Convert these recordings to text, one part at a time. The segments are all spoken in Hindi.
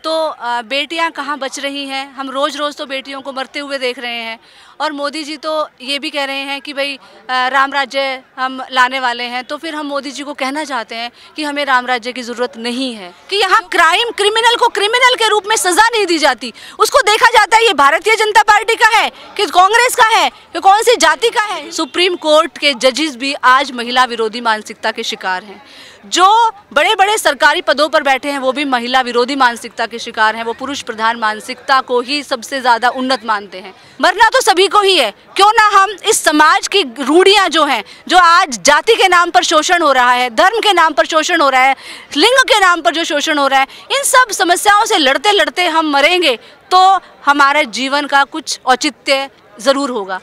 तो बेटियां कहाँ बच रही हैं। हम रोज़ रोज़ तो बेटियों को मरते हुए देख रहे हैं और मोदी जी तो ये भी कह रहे हैं कि भाई राम राज्य हम लाने वाले हैं। तो फिर हम मोदी जी को कहना चाहते हैं कि हमें राम राज्य की ज़रूरत नहीं है, कि यहाँ क्रिमिनल को क्रिमिनल के रूप में सज़ा नहीं दी जाती। उसको देखा जाता है ये भारतीय जनता पार्टी का है कि कांग्रेस का है कि कौन सी जाति का है। सुप्रीम कोर्ट के जजेस भी आज महिला विरोधी मानसिकता के शिकार हैं। जो बड़े बड़े सरकारी पदों पर बैठे हैं वो भी महिला विरोधी मानसिकता के शिकार हैं। वो पुरुष प्रधान मानसिकता को ही सबसे ज़्यादा उन्नत मानते हैं। मरना तो सभी को ही है, क्यों ना हम इस समाज की रूढ़ियाँ जो हैं, जो आज जाति के नाम पर शोषण हो रहा है, धर्म के नाम पर शोषण हो रहा है, लिंग के नाम पर जो शोषण हो रहा है, इन सब समस्याओं से लड़ते लड़ते हम मरेंगे तो हमारे जीवन का कुछ औचित्य ज़रूर होगा।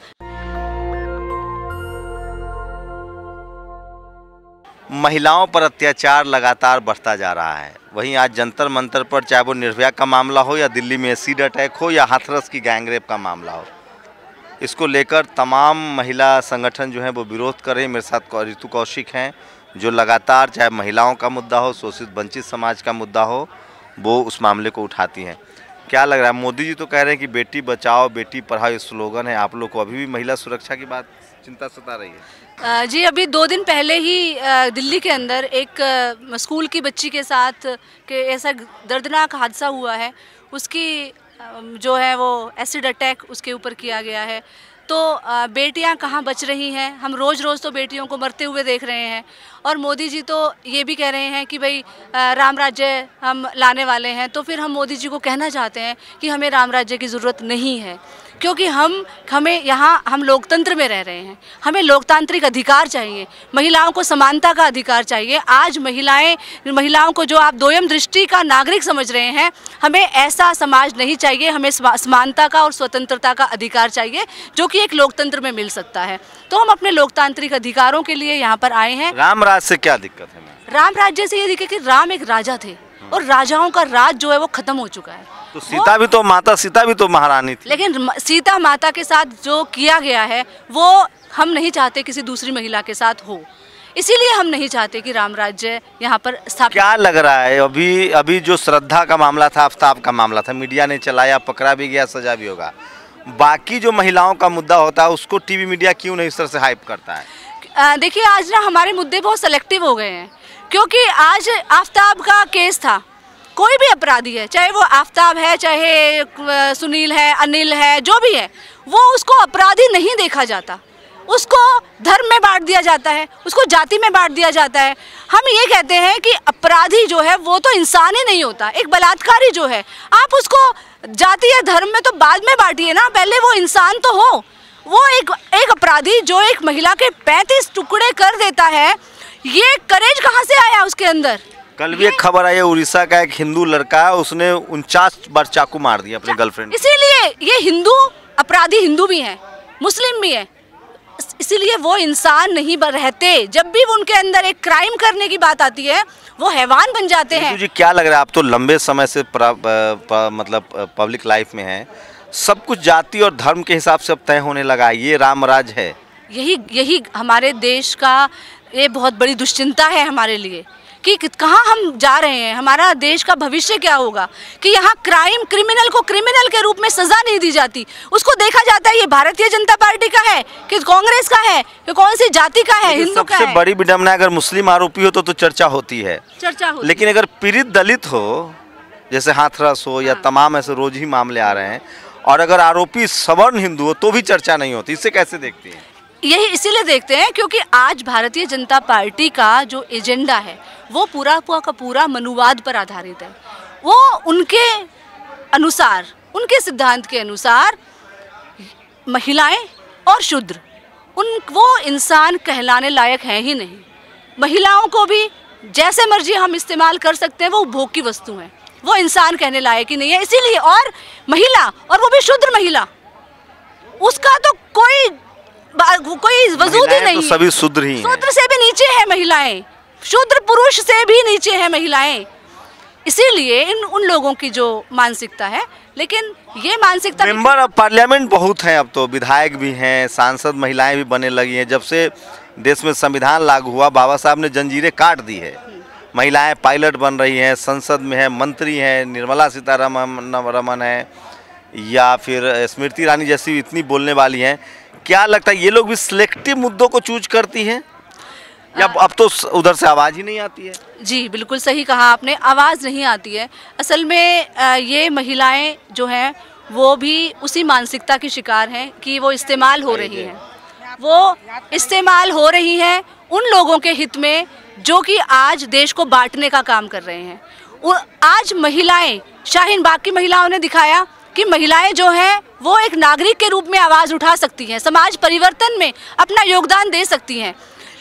महिलाओं पर अत्याचार लगातार बढ़ता जा रहा है। वहीं आज जंतर मंतर पर, चाहे वो निर्भया का मामला हो या दिल्ली में एसिड अटैक हो या हाथरस की गैंगरेप का मामला हो, इसको लेकर तमाम महिला संगठन जो हैं वो विरोध कर रहे हैं। मेरे साथ ऋतु कौशिक हैं जो लगातार, चाहे महिलाओं का मुद्दा हो, शोषित वंचित समाज का मुद्दा हो, वो उस मामले को उठाती हैं। क्या लग रहा है? मोदी जी तो कह रहे हैं कि बेटी बचाओ बेटी पढ़ाओ ये स्लोगन है, आप लोग को अभी भी महिला सुरक्षा की बात चिंता सता रही है? जी, अभी 2 दिन पहले ही दिल्ली के अंदर एक स्कूल की बच्ची के साथ के ऐसा दर्दनाक हादसा हुआ है। उसकी जो है वो एसिड अटैक उसके ऊपर किया गया है। तो बेटियां कहाँ बच रही हैं। हम रोज़ रोज़ तो बेटियों को मरते हुए देख रहे हैं और मोदी जी तो ये भी कह रहे हैं कि भाई राम राज्य हम लाने वाले हैं। तो फिर हम मोदी जी को कहना चाहते हैं कि हमें राम राज्य की ज़रूरत नहीं है, क्योंकि हमें यहाँ हम लोकतंत्र में रह रहे हैं। हमें लोकतांत्रिक अधिकार चाहिए, महिलाओं को समानता का अधिकार चाहिए। आज महिलाओं को जो आप दोयम दृष्टि का नागरिक समझ रहे हैं, हमें ऐसा समाज नहीं चाहिए। हमें समानता का और स्वतंत्रता का अधिकार चाहिए जो कि एक लोकतंत्र में मिल सकता है। तो हम अपने लोकतांत्रिक अधिकारों के लिए यहाँ पर आए हैं। राम राज्य से क्या दिक्कत है? राम राज्य से ये दिक्कत कि राम एक राजा थे और राजाओं का राज जो है वो खत्म हो चुका है। तो सीता भी तो, माता सीता भी तो महारानी थी। लेकिन सीता माता के साथ जो किया गया है वो हम नहीं चाहते किसी दूसरी महिला के साथ हो, इसीलिए हम नहीं चाहते कि राम राज्य यहाँ पर स्थापित। क्या लग रहा है अभी जो श्रद्धा का मामला था, आफ्ताब का मामला था, मीडिया ने चलाया, पकड़ा भी गया, सजा भी होगा, बाकी जो महिलाओं का मुद्दा होता है उसको टीवी मीडिया क्यों नहीं इस तरह से हाइप करता है? देखिए, आज ना हमारे मुद्दे बहुत सेलेक्टिव हो गए हैं, क्योंकि आज आफ्ताब का केस था। कोई भी अपराधी है, चाहे वो आफ्ताब है, चाहे सुनील है, अनिल है, जो भी है, वो उसको अपराधी नहीं देखा जाता। उसको धर्म में बांट दिया जाता है, उसको जाति में बांट दिया जाता है। हम ये कहते हैं कि अपराधी जो है वो तो इंसान ही नहीं होता। एक बलात्कारी जो है, आप उसको जाति या धर्म में तो बाद में बांटिए ना, पहले वो इंसान तो हो। वो एक अपराधी जो एक महिला के 35 टुकड़े कर देता है, ये करेज कहाँ से आया उसके अंदर? कल भी एक खबर आई है, उड़ीसा का एक हिंदू लड़का है, उसने 49 बार चाकू मार दिया अपने गर्लफ्रेंड। इसीलिए ये हिंदू अपराधी हिंदू भी हैं, मुस्लिम भी हैं, इसीलिए वो इंसान नहीं रहते। जब भी उनके अंदर एक क्राइम करने की बात आती है वो हैवान बन जाते हैं। जी, क्या लग रहा है? आप तो लंबे समय से मतलब पब्लिक लाइफ में हैं, सब कुछ जाति और धर्म के हिसाब से अब तय होने लगा है, ये राम राज है। यही हमारे देश का ये बहुत बड़ी दुश्चिंता है हमारे लिए कि कहाँ हम जा रहे हैं, हमारा देश का भविष्य क्या होगा, कि यहाँ क्रिमिनल को क्रिमिनल के रूप में सज़ा नहीं दी जाती। उसको देखा जाता है ये भारतीय जनता पार्टी का है कि कांग्रेस का है कि कौन सी जाति का है, हिंदू का है। सबसे बड़ी विडंबना, अगर मुस्लिम आरोपी हो तो चर्चा होती है, लेकिन अगर पीड़ित दलित हो, जैसे हाथरस हो या तमाम ऐसे रोज ही मामले आ रहे हैं, और अगर आरोपी सवर्ण हिंदू हो तो भी चर्चा नहीं होती। इसे कैसे देखती हैं? यही इसीलिए देखते हैं क्योंकि आज भारतीय जनता पार्टी का जो एजेंडा है वो पूरा का पूरा मनुवाद पर आधारित है। वो उनके अनुसार, उनके सिद्धांत के अनुसार महिलाएं और शूद्र वो इंसान कहलाने लायक हैं ही नहीं। महिलाओं को भी जैसे मर्जी हम इस्तेमाल कर सकते हैं, वो उपभोग की वस्तु हैं, वो इंसान कहने लायक ही नहीं है। इसीलिए और महिला, और वो भी शूद्र महिला, उसका तो कोई वजूद ही नहीं है। तो सभी शूद्र ही हैं। शूद्र से भी नीचे है महिलाएं, शूद्र पुरुष से भी नीचे है महिलाएं। इसीलिए उन लोगों की जो मानसिकता है, लेकिन ये मानसिकता, मेंबर ऑफ पार्लियामेंट बहुत हैं, अब तो विधायक भी हैं, सांसद महिलाएं भी बनने लगी हैं। जब से देश में संविधान लागू हुआ, बाबा साहब ने जंजीरें काट दी है, महिलाएं पायलट बन रही हैं, संसद में है, मंत्री हैं, निर्मला सीतारमन है या फिर स्मृति ईरानी जैसी इतनी बोलने वाली हैं। क्या लगता है ये लोग भी सिलेक्टिव मुद्दों को चूज करती हैं या अब तो उधर से आवाज़ ही नहीं आती है? जी बिल्कुल सही कहा आपने, आवाज़ नहीं आती है। असल में ये महिलाएं जो हैं वो भी उसी मानसिकता की शिकार हैं कि वो इस्तेमाल हो रही हैं, वो इस्तेमाल हो रही हैं उन लोगों के हित में जो कि आज देश को बांटने का काम कर रहे हैं। आज महिलाएं, शाहीन बाग की महिलाओं ने दिखाया कि महिलाएं जो हैं वो एक नागरिक के रूप में आवाज़ उठा सकती हैं, समाज परिवर्तन में अपना योगदान दे सकती हैं।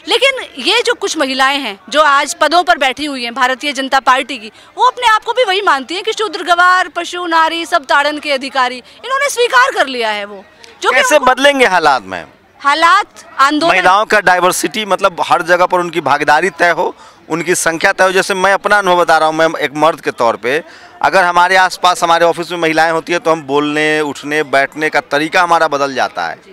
लेकिन ये जो कुछ महिलाएं हैं जो आज पदों पर बैठी हुई हैं भारतीय जनता पार्टी की, वो अपने आप को भी वही मानती हैं कि शूद्र, गवार, पशु, नारी सब ताड़न के अधिकारी, इन्होंने स्वीकार कर लिया है। वो जो कैसे बदलेंगे हालात में? हालात आंदोलन, महिलाओं का डाइवर्सिटी, मतलब हर जगह पर उनकी भागीदारी तय हो, उनकी संख्या तय हो। जैसे मैं अपना अनुभव बता रहा हूँ, मैं एक मर्द के तौर पे, अगर हमारे आसपास हमारे ऑफिस में महिलाएं होती है तो हम बोलने, उठने, बैठने का तरीका हमारा बदल जाता है।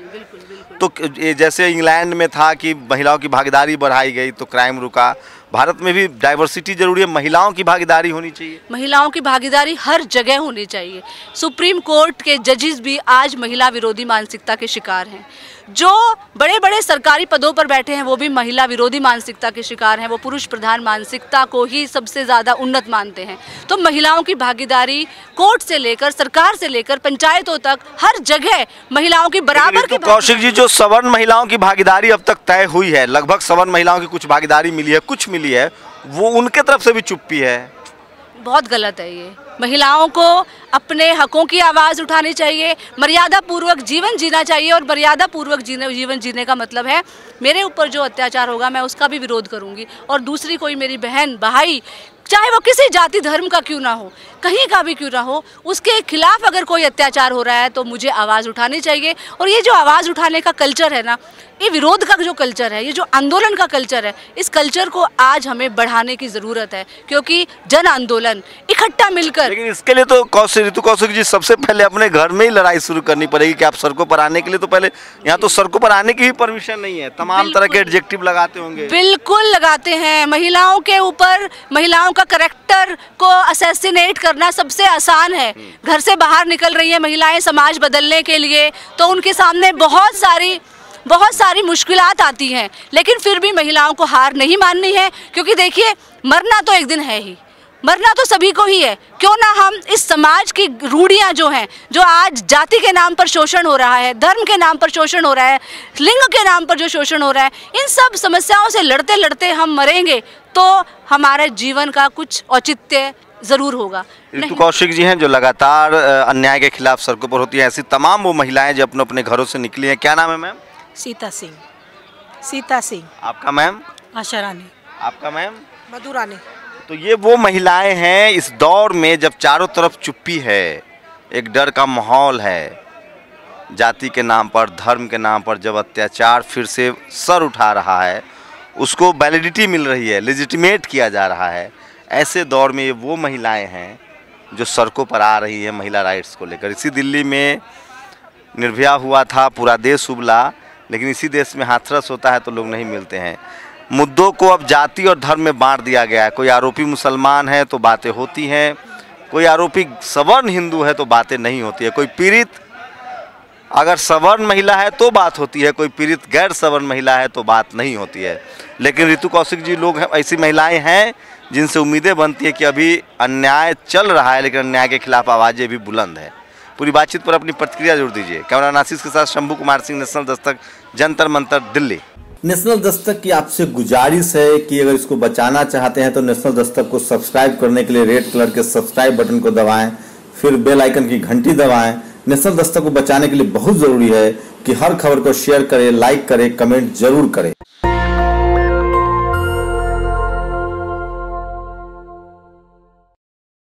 तो जैसे इंग्लैंड में था कि महिलाओं की भागीदारी बढ़ाई गई तो क्राइम रुका, भारत में भी डाइवर्सिटी जरूरी है, महिलाओं की भागीदारी होनी चाहिए। महिलाओं की भागीदारी हर जगह होनी चाहिए। सुप्रीम कोर्ट के जजेस भी आज महिला विरोधी मानसिकता के शिकार हैं। जो बड़े बड़े सरकारी पदों पर बैठे हैं वो भी महिला विरोधी मानसिकता के शिकार हैं। वो पुरुष प्रधान मानसिकता को ही सबसे ज़्यादा उन्नत मानते हैं। तो महिलाओं की भागीदारी कोर्ट से लेकर, सरकार से लेकर, पंचायतों तक, हर जगह महिलाओं की बराबर की। कौशिक जी, जो सवर्ण महिलाओं की भागीदारी अब तक तय हुई है, लगभग सवर्ण महिलाओं की कुछ भागीदारी मिली है, कुछ मिली है, वो उनके तरफ से भी चुप्पी है। बहुत गलत है ये। महिलाओं को अपने हकों की आवाज़ उठानी चाहिए, मर्यादा पूर्वक जीवन जीना चाहिए। और मर्यादा पूर्वक जीवन जीने का मतलब है मेरे ऊपर जो अत्याचार होगा मैं उसका भी विरोध करूंगी, और दूसरी कोई मेरी बहन, भाई, चाहे वो किसी जाति धर्म का क्यों ना हो, कहीं का भी क्यों ना हो, उसके खिलाफ अगर कोई अत्याचार हो रहा है तो मुझे आवाज़ उठानी चाहिए। और ये जो आवाज़ उठाने का कल्चर है ना, ये विरोध का जो कल्चर है, ये जो आंदोलन का कल्चर है, इस कल्चर को आज हमें बढ़ाने की ज़रूरत है, क्योंकि जन आंदोलन इकट्ठा मिलकर। लेकिन इसके लिए तो ऋतु कौशिक जी सबसे पहले अपने घर में ही लड़ाई शुरू करनी पड़ेगी कि आप सड़कों पर आने के लिए तो पहले यहाँ तो सड़कों पर आने की भी परमिशन नहीं है, तमाम तरह के एडजेक्टिव लगाते होंगे। बिल्कुल लगाते हैं। महिलाओं के ऊपर, महिलाओं का करैक्टर को असैसिनेट करना सबसे आसान है। घर से बाहर निकल रही है महिलाएं समाज बदलने के लिए, तो उनके सामने बहुत सारी मुश्किलात आती हैं, लेकिन फिर भी महिलाओं को हार नहीं माननी है। क्योंकि देखिए, मरना तो एक दिन है ही, मरना तो सभी को ही है। क्यों ना हम इस समाज की रूढ़ियाँ जो हैं, जो आज जाति के नाम पर शोषण हो रहा है, धर्म के नाम पर शोषण हो रहा है, लिंग के नाम पर जो शोषण हो रहा है, इन सब समस्याओं से लड़ते लड़ते हम मरेंगे तो हमारे जीवन का कुछ औचित्य ज़रूर होगा। ऋतु कौशिक जी हैं जो लगातार अन्याय के खिलाफ सड़कों पर होती हैं, ऐसी तमाम वो महिलाएं जो अपने अपने घरों से निकली हैं। क्या नाम है मैम? सीता सिंह। सीता सिंह। आपका मैम? आशा रानी। आपका मैम? मधु रानी। तो ये वो महिलाएं हैं इस दौर में जब चारों तरफ चुप्पी है, एक डर का माहौल है, जाति के नाम पर, धर्म के नाम पर जब अत्याचार फिर से सर उठा रहा है, उसको वैलिडिटी मिल रही है, लेजिटिमेट किया जा रहा है, ऐसे दौर में ये वो महिलाएं हैं जो सड़कों पर आ रही है महिला राइट्स को लेकर। इसी दिल्ली में निर्भया हुआ था, पूरा देश उबला, लेकिन इसी देश में हाथरस होता है तो लोग नहीं मिलते हैं। मुद्दों को अब जाति और धर्म में बांट दिया गया है। कोई आरोपी मुसलमान है तो बातें होती हैं, कोई आरोपी सवर्ण हिंदू है तो बातें नहीं होती है, कोई पीड़ित अगर सवर्ण महिला है तो बात होती है, कोई पीड़ित गैर सवर्ण महिला है तो बात नहीं होती है। लेकिन ऋतु कौशिक जी, लोग ऐसी महिलाएं हैं जिनसे उम्मीदें बनती है कि अभी अन्याय चल रहा है लेकिन अन्याय के खिलाफ आवाज़ें भी बुलंद है। पूरी बातचीत पर अपनी प्रतिक्रिया जरूर दीजिए। कैमरा नासिस के साथ शंभू कुमार सिंह, नेशनल दस्तक, जंतर मंतर, दिल्ली। नेशनल दस्तक की आपसे गुजारिश है कि अगर इसको बचाना चाहते हैं तो नेशनल दस्तक को सब्सक्राइब करने के लिए रेड कलर के सब्सक्राइब बटन को दबाएं, फिर बेल आइकन की घंटी दबाएं। नेशनल दस्तक को बचाने के लिए बहुत जरूरी है कि हर खबर को शेयर करें, लाइक करें, कमेंट जरूर करें।